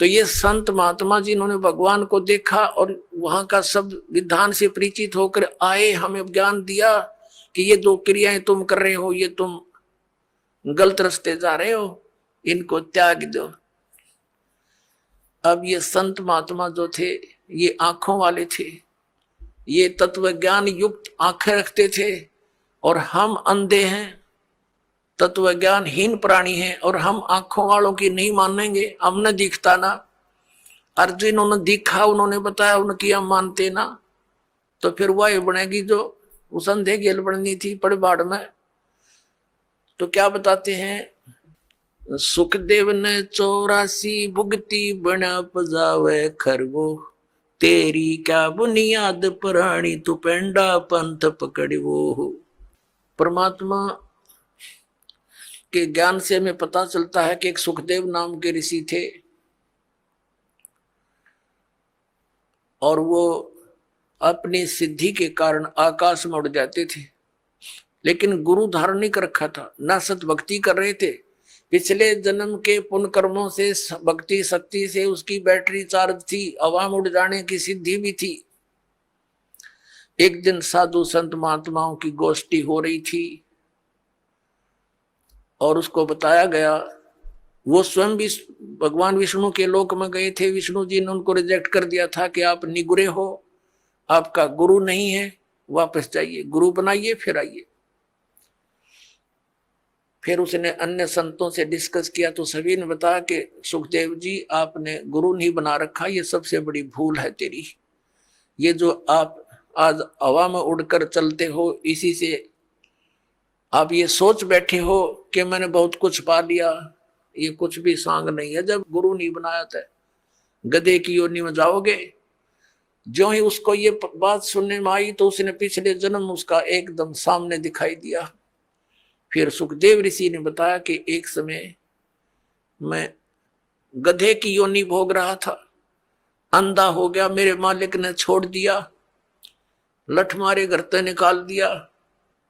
तो ये संत महात्मा जिन्होंने भगवान को देखा और वहां का सब विधान से परिचित होकर आए, हमें ज्ञान दिया कि ये दो क्रियाएं तुम कर रहे हो, ये तुम गलत रास्ते जा रहे हो, इनको त्याग दो। अब ये संत महात्मा जो थे ये आंखों वाले थे, ये तत्व ज्ञान युक्त आंखें रखते थे, और हम अंधे हैं, तत्व ज्ञानहीन प्राणी हैं, और हम आंखों वालों की नहीं मानेंगे। हमने दिखता ना, अर्जुन उन्होंने दिखा, उन्होंने बताया, उनकी हम मानते ना, तो फिर वह बनेगी जो उस अंधे गेल बननी थी पड़बाड़ में। तो क्या बताते हैं, सुखदेव ने 84 भुगती बना पजावे खरगो, तेरी क्या बुनियाद प्राणी तू पेंडा पंथ पकड़ वो। परमात्मा के ज्ञान से हमें पता चलता है कि एक सुखदेव नाम के ऋषि थे, और वो अपनी सिद्धि के कारण आकाश में उड़ जाते थे, लेकिन गुरु धारण नहीं कर रखा था, ना सत भक्ति कर रहे थे। पिछले जन्म के पुण्य कर्मों से भक्ति शक्ति से उसकी बैटरी चार्ज थी, हवा में उड़ जाने की सिद्धि भी थी। एक दिन साधु संत महात्माओं की गोष्ठी हो रही थी और उसको बताया गया, वो स्वयं भी भगवान विष्णु के लोक में गए थे। विष्णु जी ने उनको रिजेक्ट कर दिया था कि आप निगुरे हो, आपका गुरु नहीं है, वापस जाइए, गुरु बनाइए फिर आइए। फिर उसने अन्य संतों से डिस्कस किया तो सभी ने बताया कि सुखदेव जी आपने गुरु नहीं बना रखा, ये सबसे बड़ी भूल है तेरी। ये जो आप आज हवा में उड़कर चलते हो, इसी से आप ये सोच बैठे हो कि मैंने बहुत कुछ पा लिया, ये कुछ भी सांग नहीं है। जब गुरु नहीं बनाया था, गधे की योनि में जाओगे। जो ही उसको ये बात सुनने में आई तो उसने पिछले जन्म उसका एकदम सामने दिखाई दिया। फिर सुखदेव ऋषि ने बताया कि एक समय मैं गधे की योनि भोग रहा था, अंधा हो गया, मेरे मालिक ने छोड़ दिया, लठ मारे घर से निकाल दिया।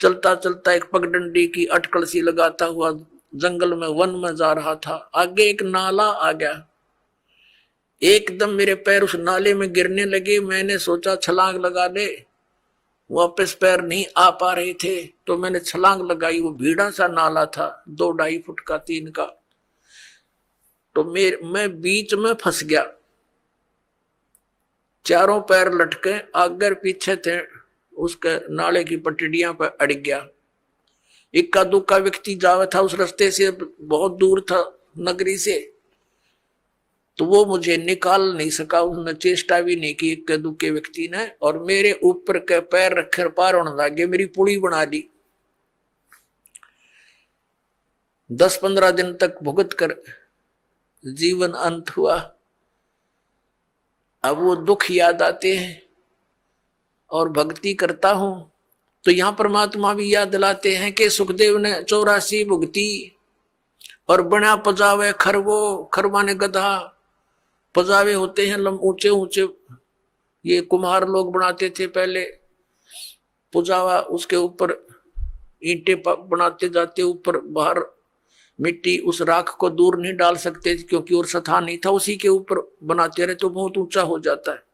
चलता चलता एक पगडंडी की अटकल सी लगाता हुआ जंगल में वन में जा रहा था। आगे एक नाला आ गया, एकदम मेरे पैर उस नाले में गिरने लगे। मैंने सोचा छलांग लगा ले, वापस पैर नहीं आ पा रहे थे तो मैंने छलांग लगाई। वो भीड़ा सा नाला था, 2-2.5 फुट का, 3 का। तो मैं बीच में फंस गया, चारों पैर लटके आगे पीछे थे, उसके नाले की पटड़ियां पर अड़ गया। इक्का दुक्का व्यक्ति जावे था उस रास्ते से, बहुत दूर था नगरी से, तो वो मुझे निकाल नहीं सका, उसने चेष्टा भी नहीं की इक्के दुक्के व्यक्ति ने, और मेरे ऊपर के पैर रखे पार होने लगे, मेरी पुड़ी बना दी। 10-15 दिन तक भुगत कर जीवन अंत हुआ। अब वो दुख याद आते हैं और भक्ति करता हूं तो यहां परमात्मा भी याद दिलाते हैं कि सुखदेव ने 84 भुगती और बना पजावे खरवो। खरवा ने गधा, पजावे होते हैं ऊंचे ऊंचे, ये कुम्हार लोग बनाते थे पहले। पुजावा उसके ऊपर ईंटें बनाते जाते, ऊपर बाहर मिट्टी, उस राख को दूर नहीं डाल सकते क्योंकि और सथा नहीं था, उसी के ऊपर बनाते रहे तो बहुत ऊंचा हो जाता है।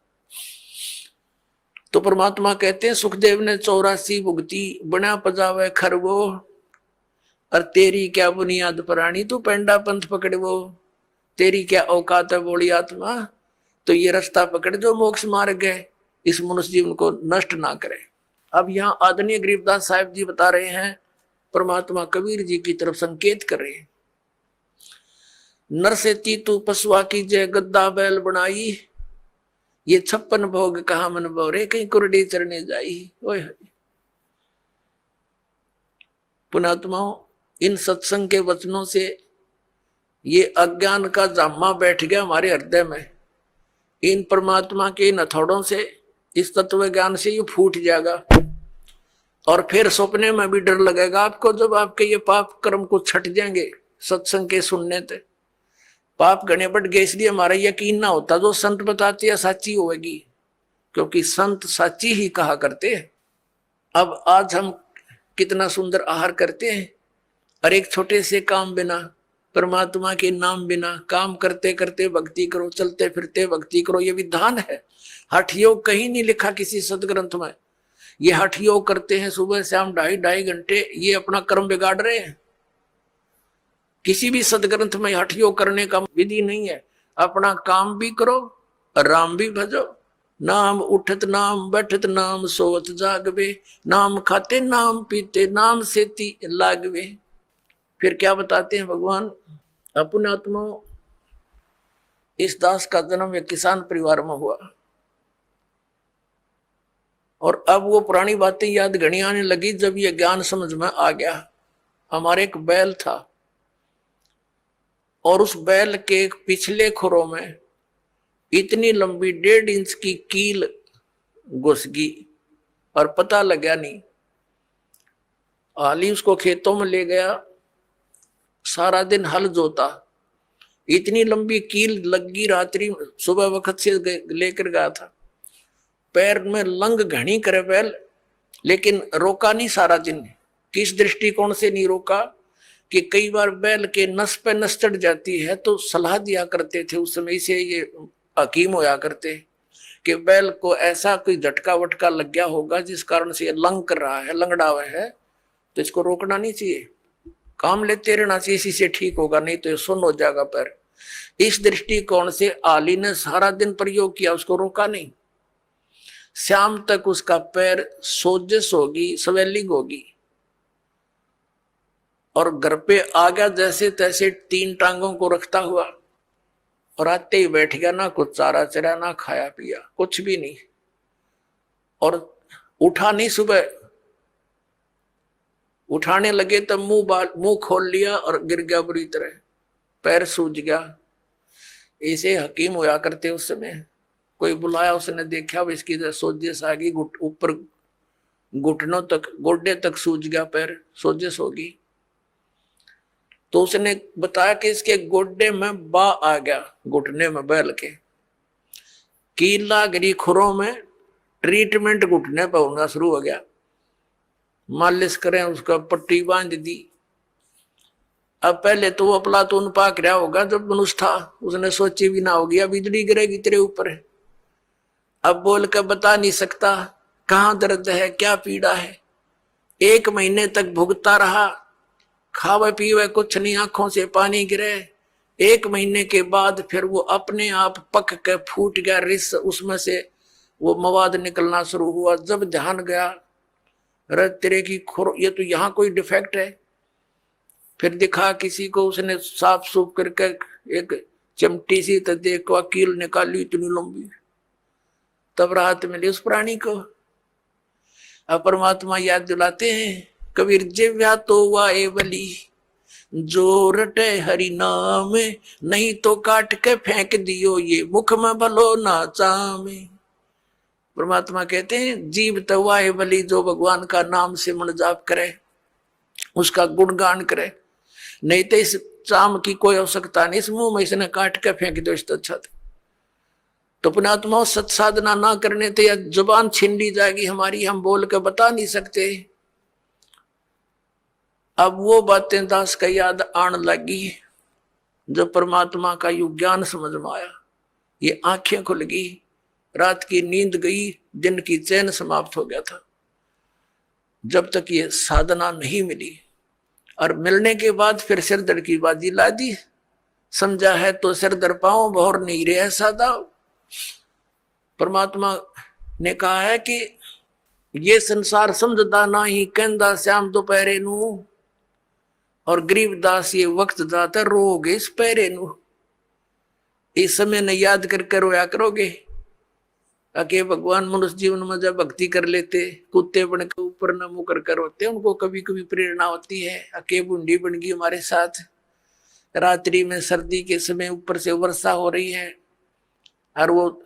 तो परमात्मा कहते हैं सुखदेव ने 84 भुगती बना पजावे खरवो, और तेरी क्या बुनियाद प्राणी तू पेंडा पंथ पकड़वो। तेरी क्या औकात है बोली आत्मा, तो ये रास्ता पकड़ जो मोक्ष मार्ग है, इस मनुष्य जीवन को नष्ट ना करे। अब यहाँ आदरणीय गरीबदास साहिब जी बता रहे हैं, परमात्मा कबीर जी की तरफ संकेत कर रहे हैं। नर से तू पशुआ की जय गद्दा बैल बनाई, ये 56 भोग कहा मन बोरे कहीं कुरडी चरने जाई। ओए पुणात्माओं, इन सत्संग के वचनों से ये अज्ञान का जामा बैठ गया हमारे हृदय में। इन परमात्मा के इन हथौड़ों से, इस तत्व ज्ञान से ये फूट जाएगा, और फिर सपने में भी डर लगेगा आपको जब आपके ये पाप कर्म को छट जाएंगे सत्संग के सुनने से। पाप घने बढ़ गए इसलिए हमारा यकीन ना होता जो संत बताते हैं साची होगी, क्योंकि संत साची ही कहा करते हैं। अब आज हम कितना सुंदर आहार करते हैं, और एक छोटे से काम बिना परमात्मा के नाम बिना काम करते करते भक्ति करो, चलते फिरते भक्ति करो, ये विधान है। हठ योग कहीं नहीं लिखा किसी सदग्रंथ में। ये हठ योग करते हैं सुबह शाम 2.5 घंटे, ये अपना कर्म बिगाड़ रहे हैं। किसी भी सदग्रंथ में हठ योग करने का विधि नहीं है। अपना काम भी करो, राम भी भजो। नाम उठत नाम बैठत नाम सोवत जागवे, नाम खाते नाम पीते नाम सेती लागवे। फिर क्या बताते हैं भगवान, अपने आत्मा इस दास का जन्म एक किसान परिवार में हुआ, और अब वो पुरानी बातें याद घनी आने लगी जब ये ज्ञान समझ में आ गया। हमारे एक बैल था, और उस बैल के पिछले खुरों में इतनी लंबी 1.5 इंच की कील घुस गई, और पता लगा नहीं। हाली उसको खेतों में ले गया, सारा दिन हल जोता, इतनी लंबी कील लगी, रात्रि सुबह वक्त से लेकर गया था। पैर में लंग घनी करे बैल, लेकिन रोका नहीं सारा दिन। किस दृष्टिकोण से नहीं रोका कि कई बार बैल के नस पे नस चढ़ जाती है, तो सलाह दिया करते थे उस समय से ये हकीम होया करते कि बैल को ऐसा कोई झटका वटका लग गया होगा जिस कारण से ये लंग कर रहा है, लंगड़ा हुआ है, तो इसको रोकना नहीं चाहिए, काम लेते रहना चाहिए, इसी से ठीक होगा, नहीं तो ये सुन्न हो जाएगा पैर। इस दृष्टिकोण से आली ने सारा दिन प्रयोग किया, उसको रोका नहीं। शाम तक उसका पैर सोजस होगी, स्वेलिंग होगी, और घर पे आ गया जैसे तैसे 3 टांगों को रखता हुआ, और आते ही बैठ गया, ना कुछ चारा चरा ना खाया पिया, कुछ भी नहीं, और उठा नहीं। सुबह उठाने लगे तब मुंह खोल लिया और गिर गया बुरी तरह, पैर सूज गया। ऐसे हकीम होया करते उस समय। कोई बुलाया, उसने देखा इसकी सोजिश आ गई, ऊपर घुटनों तक, गोड्डे तक सूज गया पैर, सोजिश होगी। तो उसने बताया कि इसके गोड्डे में बा आ गया, घुटने में बैल के कीला गिरी खुरों में, ट्रीटमेंट घुटने पर होना शुरू हो गया। मालिश करें, उसका पट्टी बांध दी। अब पहले तो वो अफलातून पाक रहा होगा जब मनुष्य था, उसने सोची भी ना होगी अब बिजली गिरेगी तेरे ऊपर। अब बोल कर बता नहीं सकता कहाँ दर्द है, क्या पीड़ा है। 1 महीने तक भुगता रहा, खावे पीवे कुछ नहीं, आंखों से पानी गिरे। 1 महीने के बाद फिर वो अपने आप पक के फूट गया रिस, उसमें से वो मवाद निकलना शुरू हुआ। जब ध्यान गया, अरे तेरे की ये तो यहाँ कोई डिफेक्ट है। फिर दिखा किसी को, उसने साफ सूफ करके एक चिमटी सी तो देखो कील निकाली इतनी लंबी, तब राहत मिली उस प्राणी को। अब परमात्मा याद दिलाते हैं, कबीर जिव्या तो वाए बली, जो रटे हरि नाम, नहीं तो काट के फेंक दियो ये मुख में भलो ना चामे। परमात्मा कहते हैं जीव तो वाए बली, जो भगवान का नाम से मन जाप करे, उसका गुणगान करे, नहीं तो इस चाम की कोई आवश्यकता नहीं, इस मुंह में इसने काट के फेंक दो इससे अच्छा था। तो पुण्यात्मा सत साधना ना करने तो या जुबान छीन ली जाएगी हमारी, हम बोल के बता नहीं सकते। अब वो बातें दास का याद आने लगी जब परमात्मा का युग ज्ञान समझ में आया। ये आंखें खुल गई, रात की नींद गई, दिन की चैन समाप्त हो गया था। जब तक ये साधना नहीं मिली, और मिलने के बाद फिर सिरदर्द की बाजी ला दी। समझा है तो सिरदर पाओ, भौर नहीं रहे सादा। परमात्मा ने कहा है कि ये संसार समझदा ना ही, कहंदा श्याम दोपहरे नू, और गरीबदास ये वक्त जाता रोगे इस पैरे नू। इस समय ने याद करके रोया करोगे। अके भगवान मनुष्य जीवन में जब भक्ति कर लेते, कुत्ते बन के ऊपर न मुंह कर कर होते, उनको कभी कभी प्रेरणा होती है। अके बूंदी बन गई हमारे साथ, रात्रि में सर्दी के समय ऊपर से वर्षा हो रही है, और वो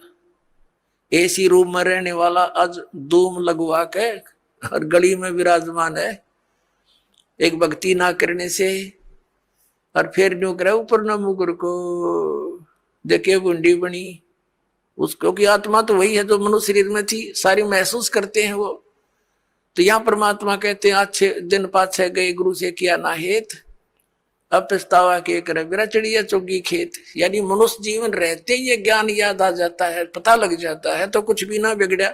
एसी रूम में रहने वाला आज धूम लगवा के और गली में विराजमान है, एक भक्ति ना करने से। और फिर न्यू करे ऊपर न मुंह कर को देखे बूंदी बनी, उसको की आत्मा तो वही है जो मनुष्य शरीर में थी, सारी महसूस करते हैं वो। तो यहाँ परमात्मा कहते हैं अच्छे दिन पाछे गए गुरु से किया ना हेत, अब पछतावा के करे मेरा चिड़िया चुगी खेत। यानी मनुष्य जीवन रहते ही ये ज्ञान याद आ जाता है, पता लग जाता है तो कुछ भी ना बिगड़ा।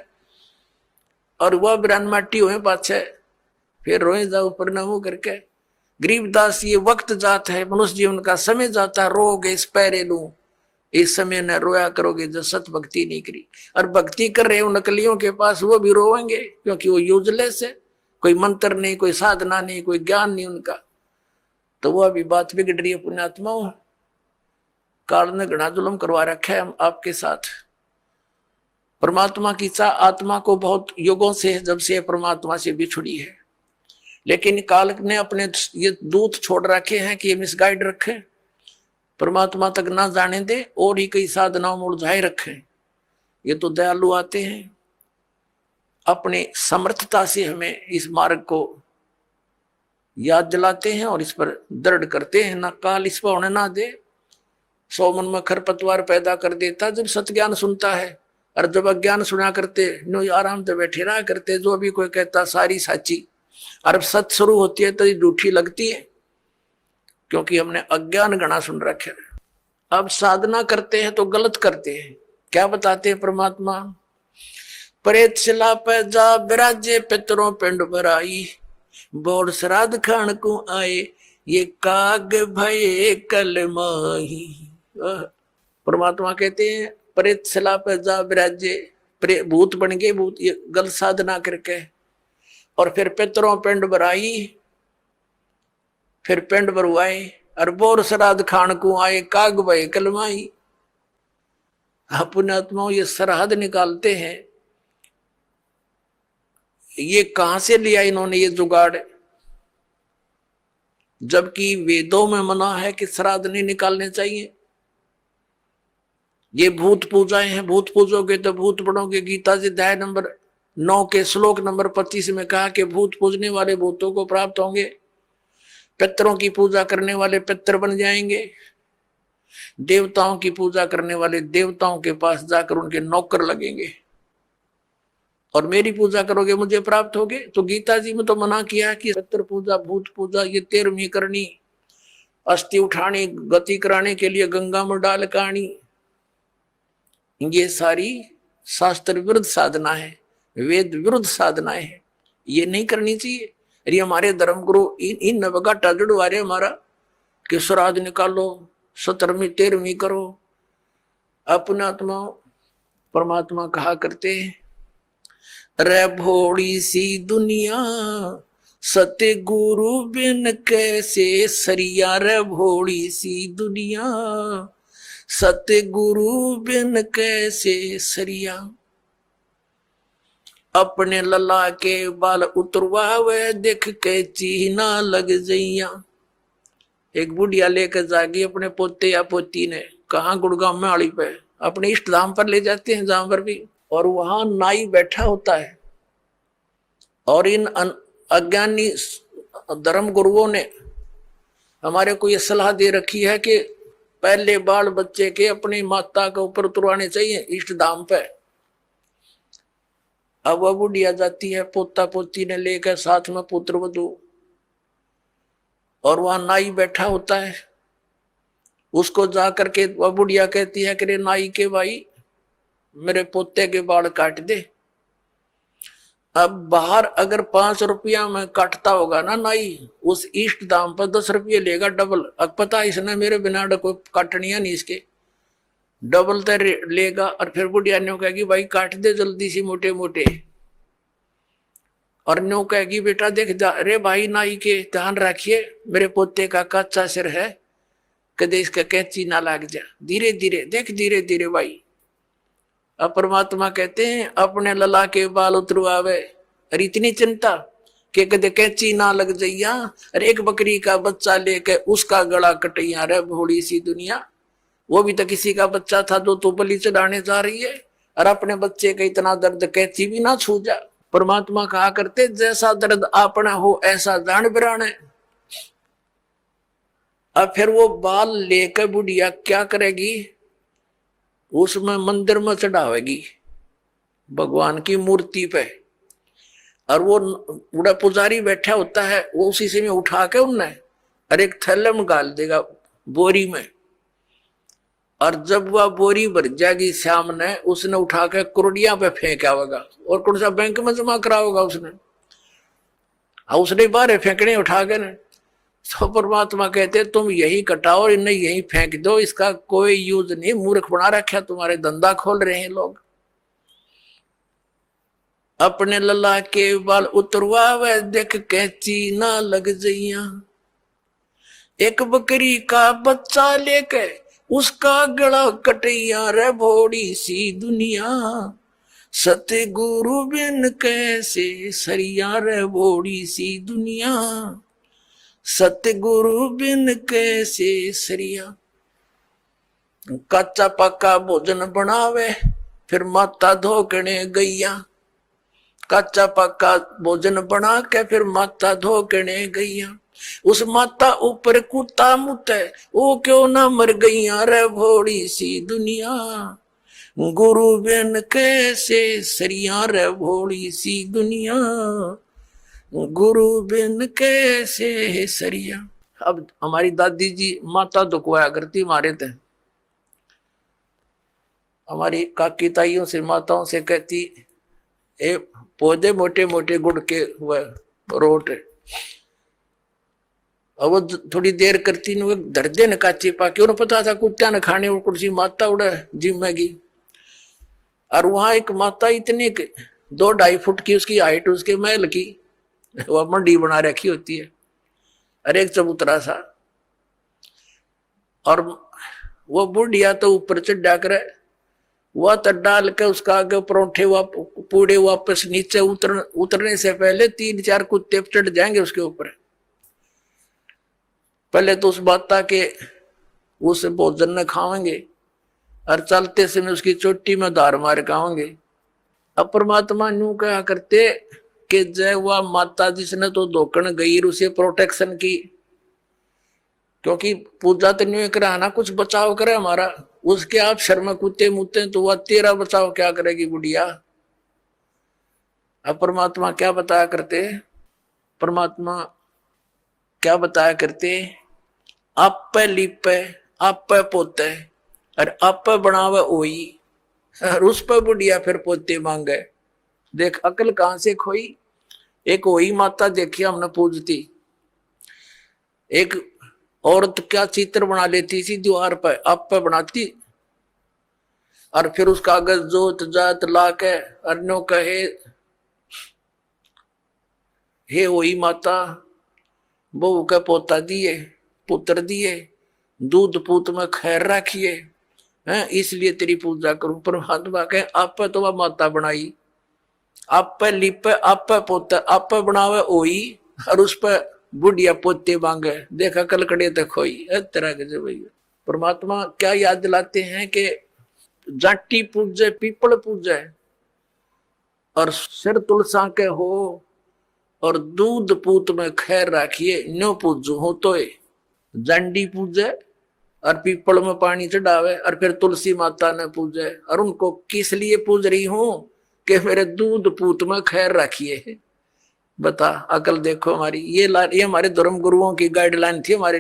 और वह बिरान माटी हुए पाछे फिर रोए जाओ परिणामों करके। गरीबदास ये वक्त जात है, मनुष्य जीवन का समय जाता, रोगे इस पैरे लू इस समय न रोया करोगे जो सत भक्ति नहीं करी। और भक्ति कर रहे हो नकलियों के पास, वो भी रोएंगे क्योंकि वो यूजलेस है, कोई मंत्र नहीं, कोई साधना नहीं, कोई ज्ञान नहीं उनका। तो वह भी बात बिगड़ रही है। पुण्यात्माओं, काल ने घना जुल्म करवा रखा है हम आपके साथ। परमात्मा की चाह आत्मा को बहुत युगों से, जब से परमात्मा से बिछुड़ी है, लेकिन काल ने अपने ये दूत छोड़ रखे हैं कि ये मिसगाइड रखे, परमात्मा तक ना जाने दे और ही कई साधनाओं में उलझाए रखे। ये तो दयालु आते हैं, अपने समर्थता से हमें इस मार्ग को याद दिलाते हैं और इस पर दृढ़ करते हैं। ना काल इस पर होने ना दे। 100 मन में खरपतवार पैदा कर देता जब सत्ज्ञान सुनता है, और जब अज्ञान सुना करते नो आराम से बैठे रहा करते। जो भी कोई कहता सारी साची, और सत शुरू होती है तो झूठी लगती है, क्योंकि हमने अज्ञान घना सुन रखे है। अब साधना करते हैं तो गलत करते हैं। क्या बताते हैं परमात्मा? प्रेत शिला पे जा बिराजे पितरों पिंड भराई, बोर श्राद्ध खान को आए ये काग भये कल माही। परमात्मा कहते हैं प्रेत शिला पे जा बिराजे, भूत बन गए भूत, ये गलत साधना करके। और फिर पितरों पिंड भराई, फिर पिंड भरवाए, और बोर श्राद्ध खान को आए काग भये कल माही। पुण्यात्माओं, ये श्राद्ध निकालते हैं, ये कहां से लिया इन्होंने ये जुगाड़? जबकि वेदों में मना है कि श्राद्ध नहीं निकालने चाहिए। ये भूत पूजाएं हैं, भूत पूजोगे तो भूत बनोगे। गीता जी अध्याय नंबर 9 के श्लोक नंबर 25 में कहा कि भूत पूजने वाले भूतों को प्राप्त होंगे, पितरों की पूजा करने वाले पितर बन जाएंगे, देवताओं की पूजा करने वाले देवताओं के पास जाकर उनके नौकर लगेंगे, और मेरी पूजा करोगे मुझे प्राप्त होगे। तो गीता जी में तो मना किया कि पितर पूजा भूत पूजा ये 13वीं करनी, अस्थि उठाने गति कराने के लिए गंगा में डाल कानी, ये सारी शास्त्र विरुद्ध साधना है, वेद विरुद्ध साधनाएं है, ये नहीं करनी चाहिए। अरे हमारे धर्मगुरु इन नवगाटा जुड़वा रहे हमारा कि श्राद्ध निकालो, 17वीं 13वीं करो। अपना आत्मा परमात्मा कहा करते हैं, रे भोड़ी सी दुनिया सत्य गुरु बिन कैसे सरिया। रे भोड़ी सी दुनिया सत्य गुरु बिन कैसे सरिया। अपने लला के बाल उतरवावे देख के चीना लग जइया। एक बुढ़िया लेकर जागी अपने पोते या पोती ने, कहा गुड़गांव में आड़ी पे, अपने इष्ट धाम पर ले जाते हैं जहां पर भी, और वहां नाई बैठा होता है। और इन अज्ञानी धर्म गुरुओं ने हमारे को यह सलाह दे रखी है कि पहले बाल बच्चे के अपनी माता के ऊपर उतरवाने चाहिए इष्ट धाम पे। अब वह बुढ़िया जाती है पोता पोती ने लेकर, साथ में पुत्र वधू, और वहां नाई बैठा होता है। उसको जा करके वह बुढ़िया कहती है कि रे नाई के भाई मेरे पोते के बाल काट दे। अब बाहर अगर 5 रुपया में काटता होगा ना नाई, उस इष्ट दाम पर 10 रुपये लेगा डबल। अब पता इसने मेरे बिना कोई काटनिया नहीं, इसके डबल तो लेगा। और फिर बुढ़िया न्यू कहेगी भाई काट दे जल्दी सी मोटे मोटे, और न्यू कहेगी बेटा देख अरे भाई नाई के ध्यान रखिए, मेरे पोते का कच्चा सिर है, कदे इसका कैंची ना लाग जा, धीरे धीरे देख, धीरे धीरे भाई। अब परमात्मा कहते हैं अपने लला के बाल उतरवावे, और इतनी चिंता कि कदे कैंची ना लग जाइया। अरे एक बकरी का बच्चा लेके उसका गला कटैया। रे भोड़ी सी दुनिया, वो भी तो किसी का बच्चा था जो तू बलि चढ़ाने जा रही है, और अपने बच्चे का इतना दर्द कैंची भी ना छू जा। परमात्मा कहा करते जैसा दर्द अपना हो ऐसा जान बिराने। अब फिर वो बाल लेकर बुढ़िया क्या करेगी, उसमें मंदिर में चढ़ावेगी भगवान की मूर्ति पे, और वो बूढ़ा पुजारी बैठा होता है, वो उसी से में उठा के उनने और एक थैले में डाल देगा बोरी में, और जब वह बोरी भर जाएगी श्याम ने, उसने उठा के करोड़िया पे फेंक आवेगा, और कौन सा बैंक में जमा कराओगा उसने, उसने बाहर फेंकने उठा के ना। तो परमात्मा कहते तुम यही कटाओ, इन्हें यही फेंक दो, इसका कोई यूज नहीं, मूर्ख बना रखा तुम्हारे, धंधा खोल रहे हैं लोग। अपने लल्ला के बाल उतरवा वे देख कैची ना लग जइया, एक बकरी का बच्चा लेके उसका गला कटैया रे भोड़ी सी दुनिया, सतगुरु बिन कैसे सरिया रे भोड़ी सी दुनिया, सतगुरु बिन कैसे सरिया। कच्चा पक्का भोजन बनावे फिर माता धोकने गैया, कच्चा पक्का भोजन बना के फिर माता धोकने गैया, उस माता ऊपर कुत्ता मुते वो क्यों ना मर गईया रे भोड़ी सी दुनिया, गुरु बिन कैसे सरिया रे भोड़ी सी दुनिया, गुरु बिन कैसे सरिया। अब हमारी दादी जी माता दुखवाया करती मारे थे, हमारी काकी ताइयों से माताओं से कहती ए पौधे मोटे मोटे गुड़ के हुए रोट, अब वो थोड़ी देर करती न धर दे न काची पाके, उन्हें पता था कुत्ता न खाने, और कुर्सी माता उड़ा जिम्मेगी। और वहां एक माता इतनी 2-2.5 फुट की उसकी हाइट, उसके महल की वह मंडी बना रखी होती है, और एक चबूतरा सा, और वो बुढ़िया तो ऊपर चढ़ा कर वह तो डाल के उसका आगे परोठे पूड़े वापस नीचे उतरने से पहले 3-4 कुत्ते चढ़ जाएंगे उसके ऊपर। पहले तो उस माता के उस भोजन न खाएंगे, और चलते समय उसकी चोटी में धार मार खाएंगे। अब परमात्मा यूं कहा करते कि जय वह माता जिसने तो धोकन गई उसे प्रोटेक्शन की, क्योंकि पूजा तो नहीं कराना, कुछ बचाव करे हमारा, उसके आप शर्म कुत्ते मुते तो वह तेरा बचाव क्या करेगी बुढ़िया। अब परमात्मा क्या बताया करते, परमात्मा क्या बताया करते, आप पे लिपे आप पे पोते और आप पे बनावे ओई, और उस पर बुढ़िया फिर पोते मांगे। देख अकल कहां से खोई। एक वही माता देखी हमने पूजती, एक औरत क्या चित्र बना लेती थी दीवार पर, आप पे बनाती, और फिर उसका कागज जोत जात ला के अन्यों कहे हे वही माता बहू के पोता दिए पुत्र दिए, दूध पूत में खैर रखिए हैं, इसलिए तेरी पूजा करूं। परमात्मा कहे आप पे तो वह माता बनाई, आप पे लिपे आप पे पोता आप पे बनावे ओई, और उस पर बुढ़िया पोते मांगे। देखा कलकड़े तक खोई तरह के जो भैया। परमात्मा क्या याद दिलाते हैं कि जाटी पूजे पीपल पूजे, और सिर तुलसा के हो, और दूध पूत में खैर राखिए न्यो पूजू हो तो जांडी पूजे और पीपल में पानी चढ़ावे, और फिर तुलसी माता ने पूजे, और उनको किस लिए पूज रही हूं कि मेरे दूध पूत में खैर रखिए। बता अकल देखो हमारी, ये हमारे धर्म गुरुओं की गाइडलाइन थी हमारे